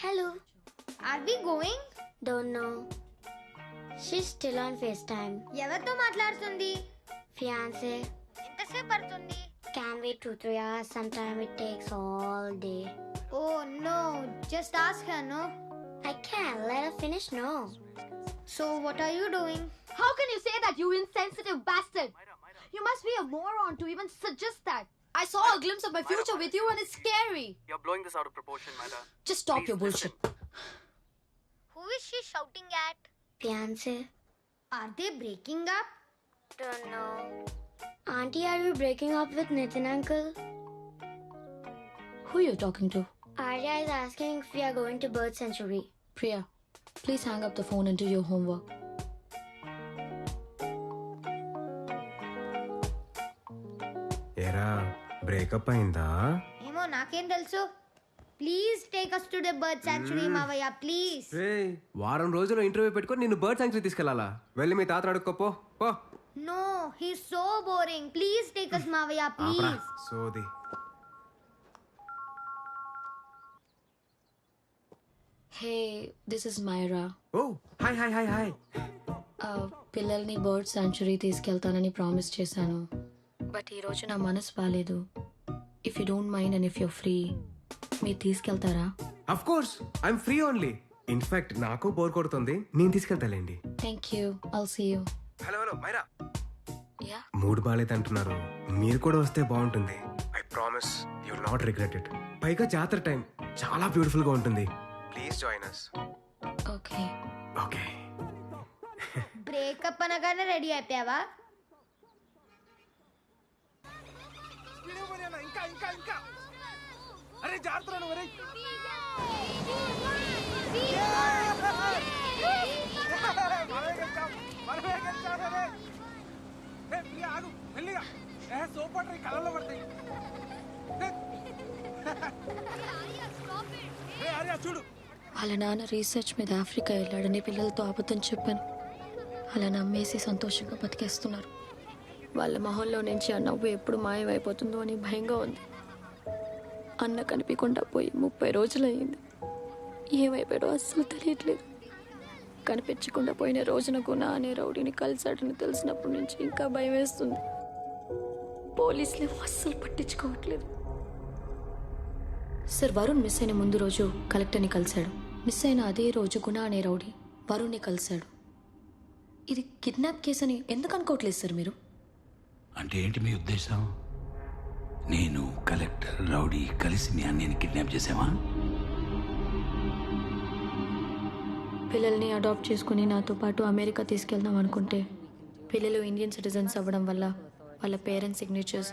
Hello. Are we going? Don't know. She's still on FaceTime. ఎవరితో మాట్లాడుతుంది? Fiance. ఎంతసేపు పడుతుంది? Can wait 2-3 hours. Sometimes it takes all day. Oh no, just ask her, no? I can't. Let her finish. No. So what are you doing? How can you say that, you insensitive bastard? You must be a moron to even suggest that. I saw a glimpse of my future with you and it's scary. You're blowing this out of proportion, Myra. Just stop Please your bullshit. Who is she shouting at? Fiance. Are they breaking up? Don't know. Auntie, are you breaking up with Nitin uncle? Who are you talking to? Arya is asking if we are going to Bird Sanctuary. Priya, please hang up the phone and do your homework. ఏరా breakup అయిందా? ఏమో నాకేం తెలుసు. Please take us to the bird sanctuary మావయ్య please. రేయ్, వారం రోజులు interview పెట్టుకొని నిన్ను బర్డ్ సాంక్చురీ తీసుకెళ్లాలా? వెళ్ళి మీ తాత అడుక్కోపో పో. No, he's so boring. Please take us మావయ్య ఆపరా, please. సోది. Hey, this is Myra. ఓ హాయ్ హాయ్ హాయ్ హాయ్. పిల్లల్ని బర్డ్ సాంచురీ తీసుకెళ్తానని ప్రామిస్ చేశాను, బట్ ఈరోజు నా మనసు బాగాలేదు. If you don't mind and if you free, మీరు తీసుకెళ్తారా? Of course I'm free only. In fact నాకు బోర్ కొడుతుంది, నేను తీసుకెళ్తాలేండి. Thank you, I'll see you. Hello hello Myra, ya, mood బాగాలేదంటున్నారు, మీరు కూడా వస్తే బాగుంటుంది. I promise you will not regret it. పైగా జాతర టైం చాలా బ్యూటిఫుల్ గా ఉంటుంది. Please join us. Okay. Okay. Breakup అనగానే రెడీ అయిపోయావా? అరే జాగ్రత్త నువ్వు రే. ఆగు మెల్లిగా. సోపట్రీ కళ్ళలో పడతాయి. ఆర్యా చూడు. వాళ్ళ నాన్న రీసెర్చ్ మీద ఆఫ్రికా వెళ్ళాడని పిల్లలతో అబద్ధం చెప్పాను. అలా నమ్మేసి సంతోషంగా బతికేస్తున్నారు. వాళ్ళ మొహంలో నుంచి ఆ నవ్వు ఎప్పుడు మాయమైపోతుందో అని భయంగా ఉంది. అన్న కనిపించకుండా పోయి 30 రోజులయ్యింది. ఏమైపోయాడో అస్సలు తెలియట్లేదు. కనిపించకుండా పోయిన రోజున గుణ అనే రౌడీని కలిశాడని తెలిసినప్పటి నుంచి ఇంకా భయం వేస్తుంది. పోలీసులు అస్సలు పట్టించుకోవట్లేదు. సార్, వరుణ్ మిస్ అయిన ముందు రోజు కలెక్టర్ని కలిశాడు. మిస్ అయిన అదే రోజు గుణ అనే రౌడీ వరుణ్ని కలిశాడు. ఇది కిడ్నాప్ కేసు అని ఎందుకు అనుకోవట్లేదు సార్ మీరు? అంటే ఏంటి మీ ఉద్దేశం? నేను కలెక్టర్ రౌడీ కలిసి మీ అన్నయ్యని కిడ్నాప్ చేసావా? పిల్లల్ని అడాప్ట్ చేసుకుని నాతో పాటు అమెరికా తీసుకెళ్దాం అనుకుంటే పిల్లలు ఇండియన్ సిటిజన్స్ అవ్వడం వల్ల వాళ్ళ పేరెంట్స్ సిగ్నేచర్స్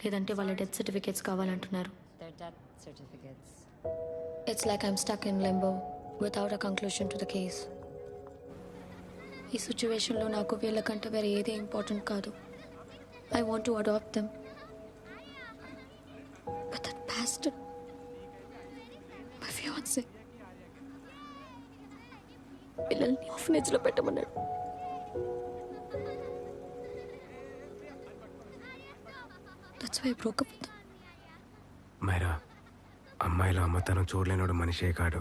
లేదంటే వాళ్ళ డెత్ సర్టిఫికేట్స్ కావాలంటున్నారు. It's like I'm stuck in limbo without a conclusion to the case. ఈ సిచ్యువేషన్లో నాకు వీళ్ళకంటే వేరే ఏది ఇంపార్టెంట్ కాదు. I want to adopt them. But that bastard, my fiancee, పిల్లల్ని ఆర్ఫనేజ్లో పెట్టమన్నాడు. That's why I broke up with him. Myra, అమ్మాయిల అమ్మతనం చూడలేనోడు మనిషే కాడు.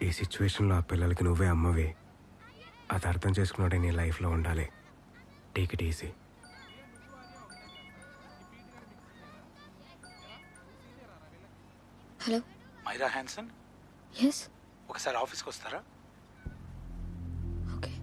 ఈ సిచ్యువేషన్లో ఆ పిల్లలకి నువ్వే అమ్మవి. అది అర్థం చేసుకున్నాడే నీ లైఫ్లో ఉండాలి. Take it easy. Hello. Myra Hanson, yes. ఒకసారి ఆఫీస్కి వస్తారా? ఓకే.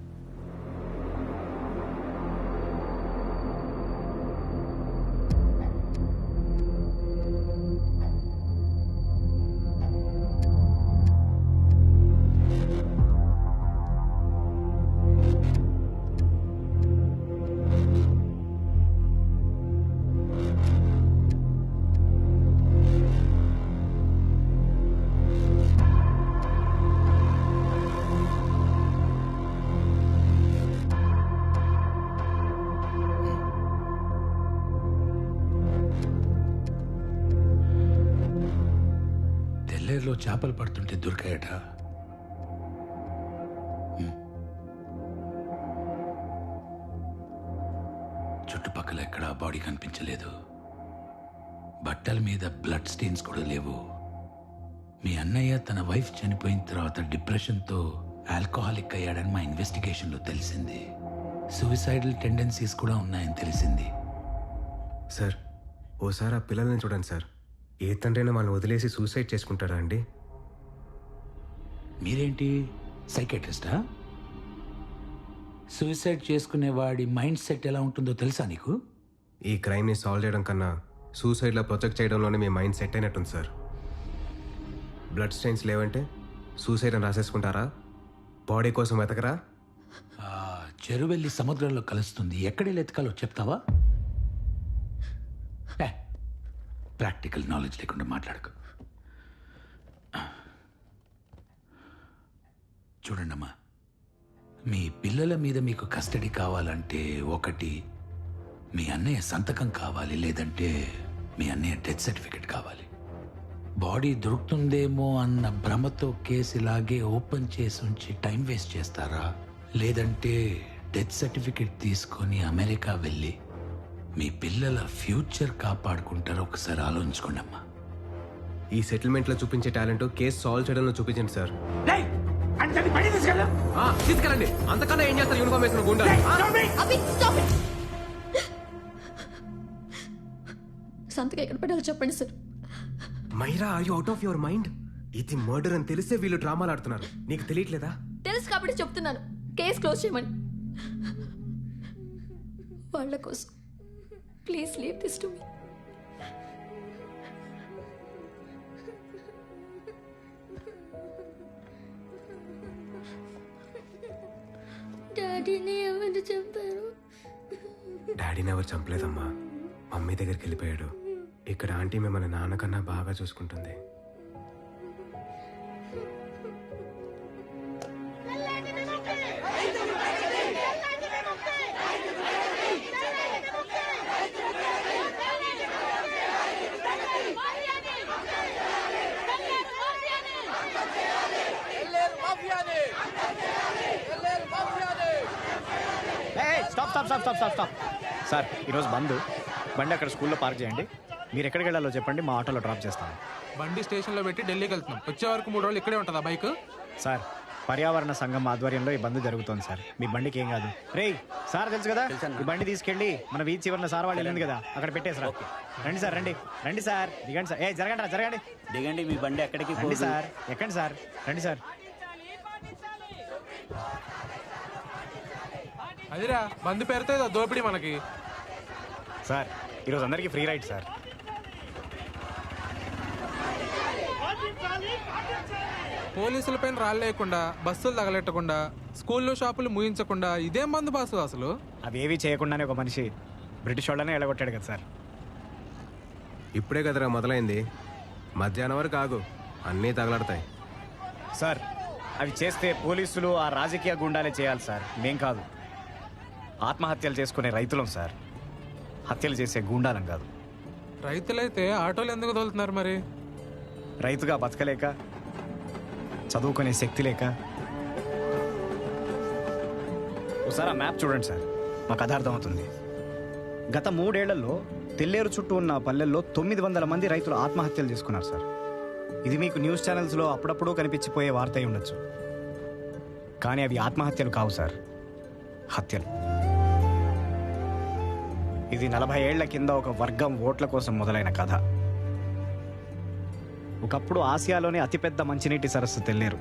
తెల్లేరులో చేపలు పడుతుంటే దొరికాయట. చుట్టుపక్కల ఎక్కడా బాడీ కనిపించలేదు. బట్టల మీద బ్లడ్ స్టెయిన్స్ కూడా లేవు. మీ అన్నయ్య తన వైఫ్ చనిపోయిన తర్వాత డిప్రెషన్తో ఆల్కహాలిక్ అయ్యాడని మా ఇన్వెస్టిగేషన్లో తెలిసింది. సూసైడల్ టెండెన్సీస్ కూడా ఉన్నాయని తెలిసింది. సార్ ఓసారి ఆ పిల్లల్ని చూడండి సార్. ఏ తండ్రైనా వాళ్ళని వదిలేసి సూసైడ్ చేసుకుంటారా అండి? మీరేంటి సైకాట్రిస్టా? సూసైడ్ చేసుకునేవాడి మైండ్ సెట్ ఎలా ఉంటుందో తెలుసా నీకు? ఈ క్రైమ్ని సాల్వ్ చేయడం కన్నా సూసైడ్లో ప్రొజెక్ట్ చేయడంలోనే మీ మైండ్ సెట్ అయినట్టుంది సార్. బ్లడ్ స్టెయిన్స్ లేవంటే సూసైడ్ అని రాసేసుకుంటారా? బాడీ కోసం వెతకరా? చెరువు వెళ్ళి సముద్రంలో కలుస్తుంది, ఎక్కడెళ్ళి ఎతకాలో చెప్తావా? ప్రాక్టికల్ నాలెడ్జ్ లేకుండా మాట్లాడకు. చూడండమ్మా, మీ పిల్లల మీద మీకు కస్టడీ కావాలంటే ఒకటి మీ అన్నయ్య సంతకం కావాలి, లేదంటే మీ అన్నయ్య డెత్ సర్టిఫికెట్ కావాలి. బాడీ దొరుకుతుందేమో అన్న భ్రమతో కేసులాగే ఓపెన్ చేసి ఉంచి టైం వేస్ట్ చేస్తారా, లేదంటే డెత్ సర్టిఫికెట్ తీసుకొని అమెరికా వెళ్ళి మీ పిల్లల ఫ్యూచర్ కాపాడుకుంటారో ఒకసారి ఆలోచించుకోండి అమ్మా. ఈ సెటిల్మెంట్లో చూపించే టాలెంట్ కేసు సాల్వ్ చేయడంలో చూపించండి సార్. తీసుకెళ్ళండి. అంతకన్నా ఏం చేస్తారు యూనిఫామ్ వేసిన గుండా? సంతకం ఎక్కడ పెట్టాలో చెప్పండి sir. Myra, are you out of your mind? ఇది మర్డర్ అని తెలిసే వీళ్ళు డ్రామాలు ఆడుతున్నారు. నీకు తెలియట్లేదా? తెలుసు కాబట్టి చెప్తున్నాను, కేసు క్లోజ్ చేయమని. వాళ్ళ కోసం please leave this to me. డాడీని ఎవరు చంపారు? డాడీని ఎవరు చంపలేదమ్మా, మమ్మీ దగ్గరికి వెళ్ళిపోయాడు. ఇక్కడ ఆంటీ మిమ్మల్ని నాన్నకన్నా బాగా చూసుకుంటుంది. స్టాప్. సార్ ఈరోజు బంద్. బండి అక్కడ స్కూల్లో పార్క్ చేయండి. మీరు ఎక్కడికి వెళ్ళాలో చెప్పండి, మా ఆటోలో డ్రాప్ చేస్తాను. బండి స్టేషన్లో పెట్టి ఢిల్లీకి వెళ్తున్నాం. వచ్చే వరకు 3 రోజులు ఇక్కడే ఉంటుందా బైక్? సార్ పర్యావరణ సంఘం ఆధ్వర్యంలో ఈ బంద్ జరుగుతోంది సార్. మీ బండికి ఏం కాదు. రేయ్ సార్ తెలుసు కదా, ఈ బండి తీసుకెళ్ళి మన వీధి చివరిన సార్ వాళ్ళు వెళ్ళింది కదా, అక్కడ పెట్టేసారా. రండి సార్, రండి సార్, దిగండి సార్. జరగండి. దిగండి, మీ బండి ఎక్కడికి రండి సార్, ఎక్కండి సార్, రండి సార్. అదిరా బండి పేరుతో ఏదో దోపిడీ మనకి. సార్ ఈరోజు అందరికీ ఫ్రీ రైడ్ సార్. పోలీసుల పైన రాళ్ళేయకుండా, బస్సులు తగలెట్టకుండా, స్కూళ్ళు షాపులు ముయించకుండా ఇదేం బంద్ బాసు అసలు? అవి ఏవి చేయకుండానే ఒక మనిషి బ్రిటిష్ వాళ్ళనే ఎలగొట్టాడు కదా సార్. ఇప్పుడే కదరా మొదలైంది, మధ్యాహ్నం వరకు ఆగు, అన్నీ తగలడతాయి. సార్ అవి చేస్తే పోలీసులు ఆ రాజకీయ గుండాలే చేయాలి సార్, మేం కాదు. ఆత్మహత్యలు చేసుకునే రైతులం సార్, హత్యలు చేసే గుండాలం కాదు. రైతులైతే ఆటోలు ఎందుకు తోలుతున్నారు మరి? రైతుగా బతకలేక, చదువుకునే శక్తి లేక. ఒకసారి ఆ మ్యాప్ చూడండి సార్, మాకు కథ అర్థమవుతుంది. గత 3 ఏళ్లలో తెల్లేరు చుట్టూ ఉన్న పల్లెల్లో 900 మంది రైతులు ఆత్మహత్యలు చేసుకున్నారు సార్. ఇది మీకు న్యూస్ ఛానల్స్లో అప్పుడప్పుడు కనిపించిపోయే వార్త అయి ఉండొచ్చు, కానీ అవి ఆత్మహత్యలు కావు సార్, హత్యలు. ఇది 40 ఏళ్ల కింద ఒక వర్గం ఓట్ల కోసం మొదలైన కథ. ఒకప్పుడు ఆసియాలోనే అతిపెద్ద మంచినీటి సరస్సు తెల్లేరు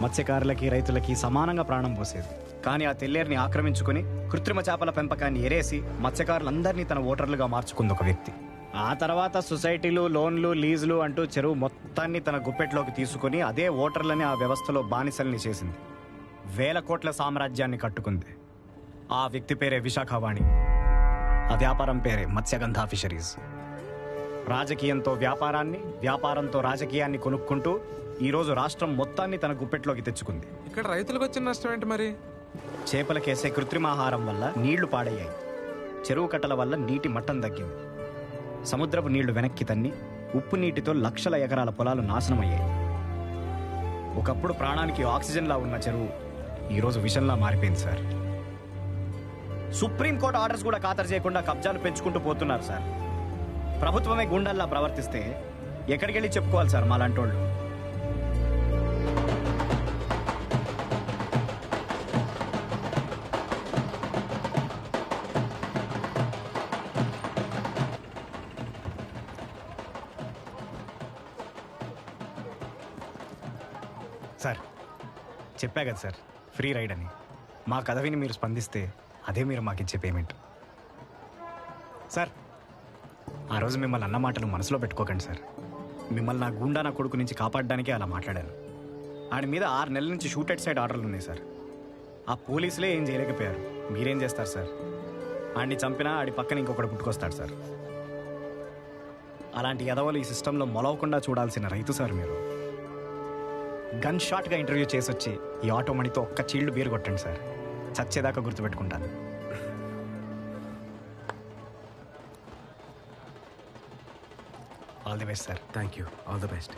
మత్స్యకారులకి, రైతులకి సమానంగా ప్రాణం పోసేది. కానీ ఆ తెల్లేరుని ఆక్రమించుకుని కృత్రిమ చేపల పెంపకాన్ని ఎరేసి మత్స్యకారులందరినీ తన ఓటర్లుగా మార్చుకుంది ఒక వ్యక్తి. ఆ తర్వాత సొసైటీలు, లోన్లు, లీజులు అంటూ చెరువు మొత్తాన్ని తన గుప్పెట్లోకి తీసుకుని అదే ఓటర్లని ఆ వ్యవస్థలో బానిసల్ని చేసింది. 1000 కోట్ల సామ్రాజ్యాన్ని కట్టుకుంది. ఆ వ్యక్తి పేరే విశాఖవాణి, ఆ వ్యాపారం పేరే మత్స్యగంధ ఫిషరీస్. రాజకీయంతో వ్యాపారాన్ని, వ్యాపారంతో రాజకీయాన్ని కొనుక్కుంటూ ఈరోజు రాష్ట్రం మొత్తాన్ని తన గుప్పెట్లోకి తెచ్చుకుంది. ఇక్కడ రైతులకు వచ్చిన నష్టం ఏంటి మరి? చేపలకేసే కృత్రిమాహారం వల్ల నీళ్లు పాడయ్యాయి, చెరువు కట్టల వల్ల నీటి మట్టం తగ్గింది, సముద్రపు నీళ్లు వెనక్కి తన్ని ఉప్పు నీటితో లక్షల ఎకరాల పొలాలు నాశనమయ్యాయి. ఒకప్పుడు ప్రాణానికి ఆక్సిజన్లా ఉన్న చెరువు ఈరోజు విషంలా మారిపోయింది సార్. సుప్రీంకోర్టు ఆర్డర్స్ కూడా ఖాతరు చేయకుండా కబ్జాలు పెంచుకుంటూ పోతున్నారు సార్. ప్రభుత్వమే గుండల్లా ప్రవర్తిస్తే ఎక్కడికి వెళ్ళి చెప్పుకోవాలి సార్ మాలాంటోళ్ళు? చెప్పా కదా సార్, ఫ్రీ రైడ్ అని. మా కథ విని మీరు స్పందిస్తే అదే మీరు మాకు ఇచ్చే పేమెంట్. సార్, ఆ రోజు మిమ్మల్ని అన్న మాటలు మనసులో పెట్టుకోకండి సార్. మిమ్మల్ని నా గుండా నా కొడుకు నుంచి కాపాడడానికే అలా మాట్లాడాను. ఆడి మీద 6 నెలల నుంచి షూట్ అట్ సైడ్ ఆర్డర్లు ఉన్నాయి సార్. ఆ పోలీసులే ఏం చేయలేకపోయారు. మీరేం చేస్తారు సార్? ఆడిని చంపినా ఆడి పక్కన ఇంకొకటి పుట్టుకొస్తాడు సార్. అలాంటి ఎదవలు ఈ సిస్టంలో మొలవకుండా చూడాల్సిన రైతు సార్ మీరు. గన్ షాట్గా ఇంటర్వ్యూ చేసి వచ్చి ఈ ఆటో మణితో ఒక్క చీళ్లు బీరు కొట్టండి సార్. చచ్చేదాకా గుర్తుపెట్టుకుంటాను. All the best sir. Thank you. All the best.